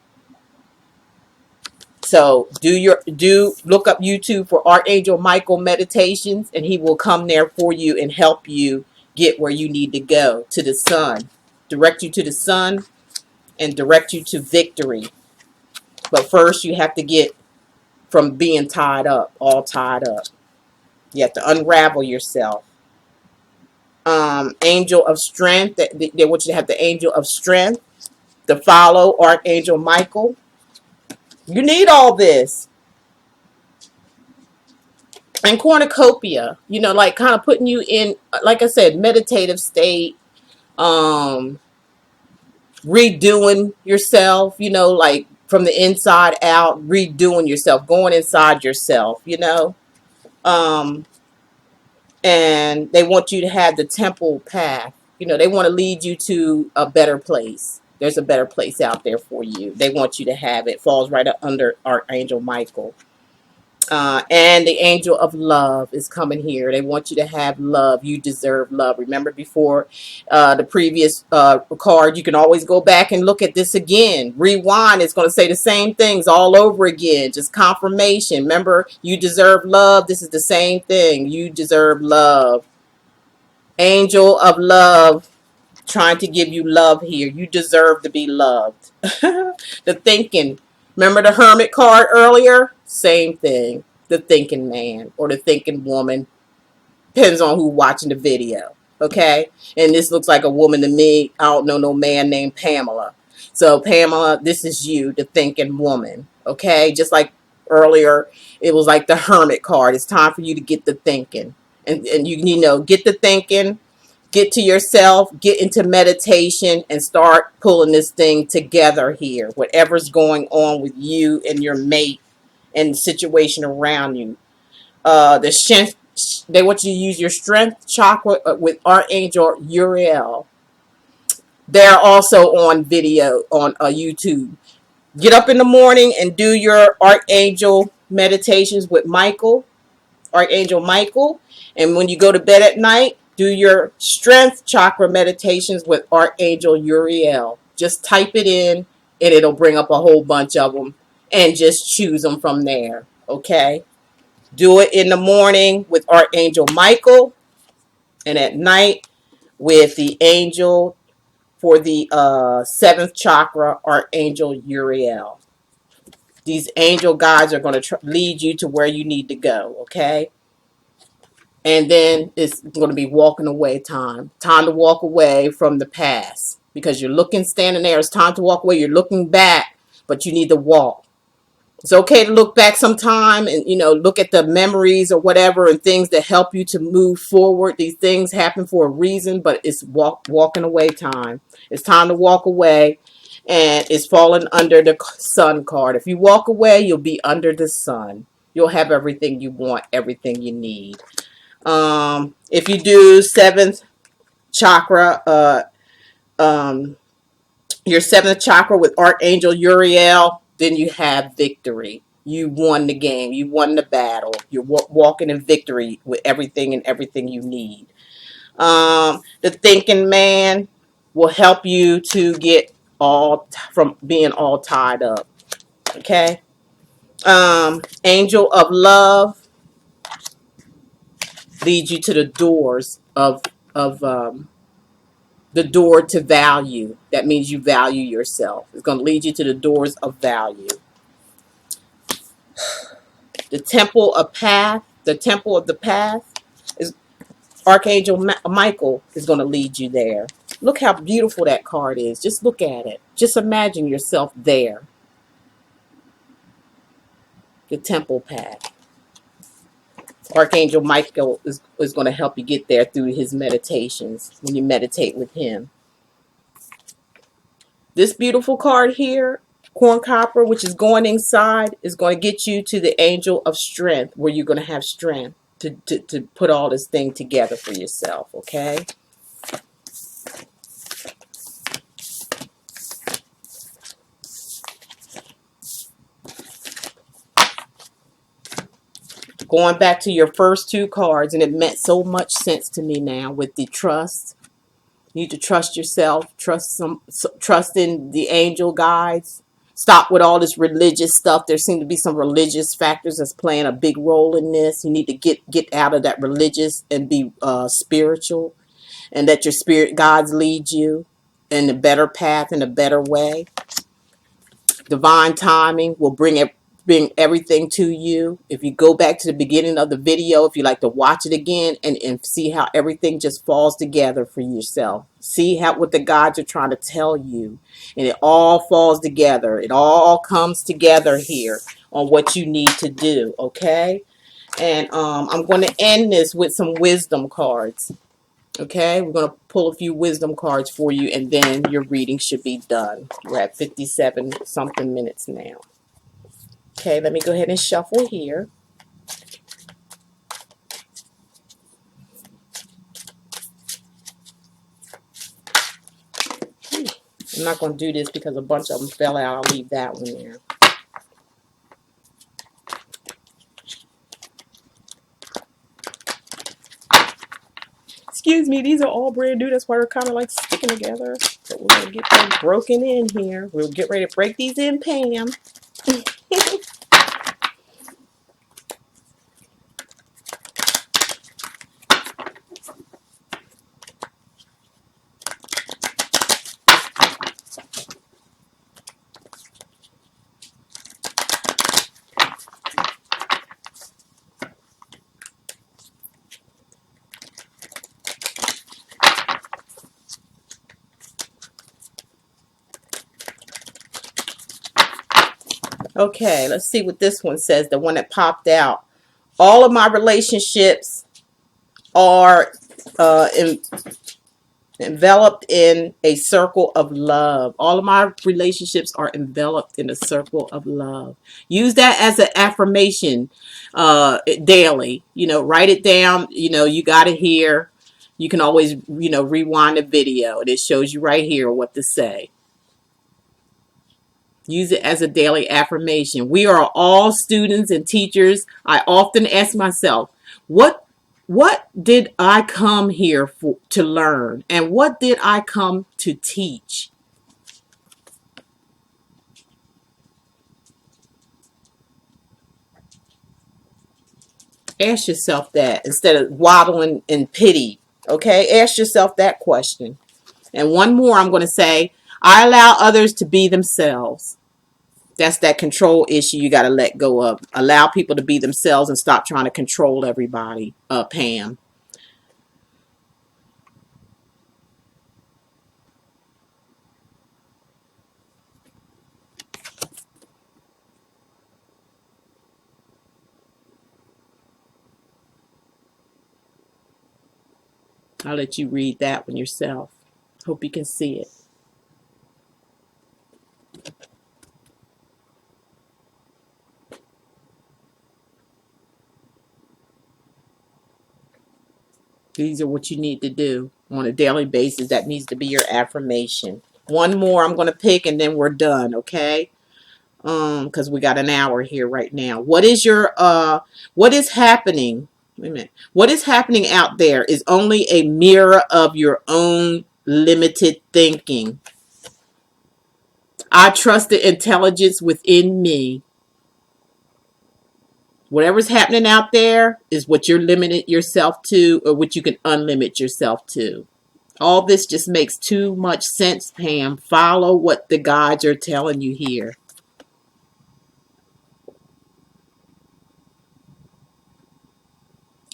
So look up YouTube for Archangel Michael meditations, and he will come there for you and help you get where you need to go, to the sun. Direct you to the sun and direct you to victory. But first you have to get from being tied up, all tied up. You have to unravel yourself. Angel of strength. They want you to have the angel of strength to follow Archangel Michael. You need all this. And cornucopia, like kind of putting you in, like I said, meditative state, redoing yourself, like from the inside out, redoing yourself, going inside yourself, and they want you to have the temple path. They want to lead you to a better place. There's a better place out there for you. They want you to have it. Falls right under Archangel Michael. And the angel of love is coming here. They want you to have love. You deserve love. Remember before the previous card, you can always go back and look at this again. Rewind. It's going to say the same things all over again. Just confirmation. Remember, you deserve love. This is the same thing. You deserve love. Angel of love trying to give you love here. You deserve to be loved. The thinking. Remember the hermit card earlier? Same thing. The thinking man or the thinking woman. Depends on who's watching the video. Okay? And this looks like a woman to me. I don't know no man named Pamela. So Pamela, this is you, the thinking woman. Okay? Just like earlier, it was like the hermit card. It's time for you to get the thinking. And get the thinking. Get to yourself, get into meditation, and start pulling this thing together here. Whatever's going on with you and your mate and the situation around you. The strength, they want you to use your strength chakra with Archangel Uriel. They're also on video on YouTube. Get up in the morning and do your Archangel meditations with Archangel Michael. And when you go to bed at night, do your strength chakra meditations with Archangel Uriel. Just type it in and it'll bring up a whole bunch of them and just choose them from there. Okay? Do it in the morning with Archangel Michael and at night with the angel for the 7th chakra, Archangel Uriel. These angel guides are going to lead you to where you need to go. Okay? And then it's going to be walking away time. Time to walk away from the past. Because you're looking, standing there. It's time to walk away. You're looking back, but you need to walk. It's okay to look back sometime and, look at the memories or whatever and things that help you to move forward. These things happen for a reason, but it's walking away time. It's time to walk away, and it's falling under the sun card. If you walk away, you'll be under the sun. You'll have everything you want, everything you need. If you do seventh chakra, your seventh chakra with Archangel Uriel, then you have victory. You won the game. You won the battle. You're walking in victory with everything and everything you need. The thinking man will help you to get from being all tied up. Okay. Angel of love leads you to the doors of the door to value. That means you value yourself. It's going to lead you to the doors of value. The temple of the path is Archangel Michael is going to lead you there. Look how beautiful that card is. Just look at it. Just imagine yourself there. The temple path. Archangel Michael is going to help you get there through his meditations when you meditate with him. This beautiful card here, corn copper, which is going inside, is going to get you to the angel of strength, where you're going to have strength to put all this thing together for yourself, okay? Going back to your first two cards, and it meant so much sense to me now with the trust. You need to trust yourself, trust in the angel guides. Stop with all this religious stuff. There seem to be some religious factors that's playing a big role in this. You need to get out of that religious and be spiritual, and let your spirit guides lead you in a better path, in a better way. Divine timing will bring everything to you. If you go back to the beginning of the video, if you like to watch it again and see how everything just falls together for yourself. See what the guides are trying to tell you. And it all falls together. It all comes together here on what you need to do. Okay? And I'm going to end this with some wisdom cards. Okay? We're going to pull a few wisdom cards for you, and then your reading should be done. We're at 57 something minutes now. Okay, let me go ahead and shuffle here. I'm not going to do this because a bunch of them fell out. I'll leave that one there. Excuse me, these are all brand new. That's why we're kind of like sticking together. But we're going to get them broken in here. We'll get ready to break these in, Pam. Okay, let's see what this one says, the one that popped out. All of my relationships are enveloped in a circle of love. All of my relationships are enveloped in a circle of love. Use that as an affirmation daily. Write it down. You got it here. You can always, rewind the video. And it shows you right here what to say. Use it as a daily affirmation. We are all students and teachers. I often ask myself, what did I come here to learn? And what did I come to teach? Ask yourself that instead of waddling in pity. Okay? Ask yourself that question. And one more I'm going to say, I allow others to be themselves. That's that control issue you got to let go of. Allow people to be themselves and stop trying to control everybody, Pam. I'll let you read that one yourself. Hope you can see it. These are what you need to do on a daily basis. That needs to be your affirmation. One more I'm going to pick and then we're done, okay? Because we got an hour here right now. What is happening? Wait a minute. What is happening out there is only a mirror of your own limited thinking. I trust the intelligence within me. Whatever's happening out there is what you're limiting yourself to, or what you can unlimit yourself to. All this just makes too much sense, Pam. Follow what the guides are telling you here.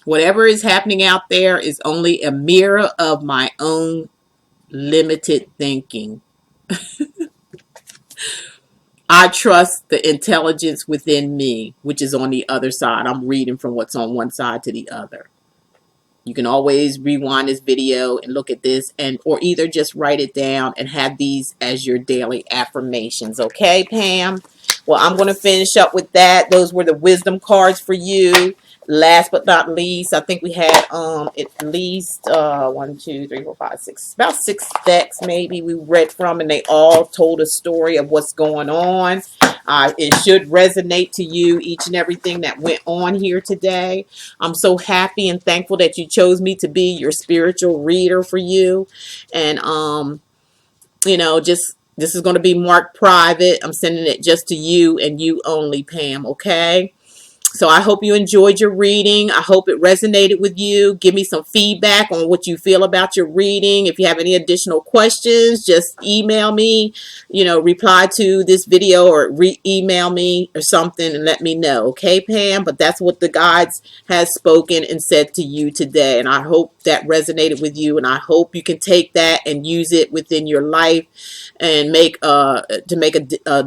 Whatever is happening out there is only a mirror of my own limited thinking. I trust the intelligence within me, which is on the other side. I'm reading from what's on one side to the other. You can always rewind this video and look at this, and or either just write it down and have these as your daily affirmations. Okay, Pam? Well, I'm going to finish up with that. Those were the wisdom cards for you. Last but not least, I think we had at least 1, 2, 3, 4, 5, 6, about 6 decks maybe we read from, and they all told a story of what's going on. It should resonate to you, each and everything that went on here today. I'm so happy and thankful that you chose me to be your spiritual reader for you. And just this is going to be marked private. I'm sending it just to you and you only, Pam, okay? So I hope you enjoyed your reading. I hope it resonated with you. Give me some feedback on what you feel about your reading. If you have any additional questions, just email me, reply to this video or email me or something and let me know. Okay, Pam? But that's what the guides has spoken and said to you today. And I hope that resonated with you. And I hope you can take that and use it within your life and make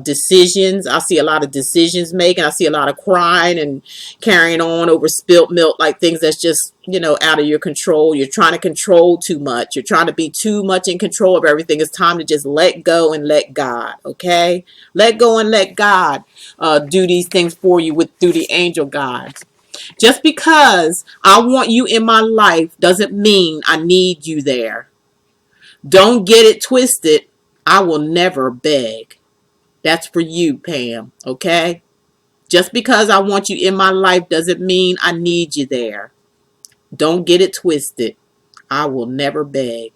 decisions. I see a lot of decisions making. I see a lot of crying and carrying on over spilt milk, like things that's just out of your control. You're trying to control too much. You're trying to be too much in control of everything. It's time to just let go and let God. Okay, let go and let God do these things for you through the angel guides. Just because I want you in my life doesn't mean I need you there. Don't get it twisted. I will never beg. That's for you, Pam, okay? Just because I want you in my life doesn't mean I need you there. Don't get it twisted. I will never beg.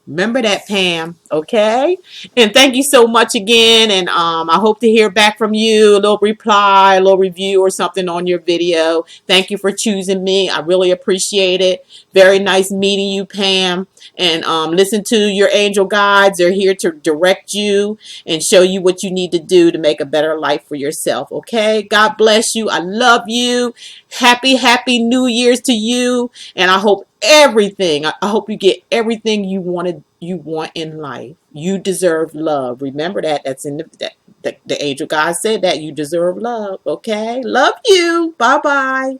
Remember that, Pam, okay? And thank you so much again. And I hope to hear back from you, a little reply, a little review or something on your video. Thank you for choosing me. I really appreciate it. Very nice meeting you, Pam. And listen to your angel guides. They're here to direct you and show you what you need to do to make a better life for yourself, okay? God bless you. I love you. Happy New Year's to you. And I hope I hope you get everything you want in life. You deserve love. Remember that. That's in the angel God said that you deserve love. Okay? Love you. Bye-bye.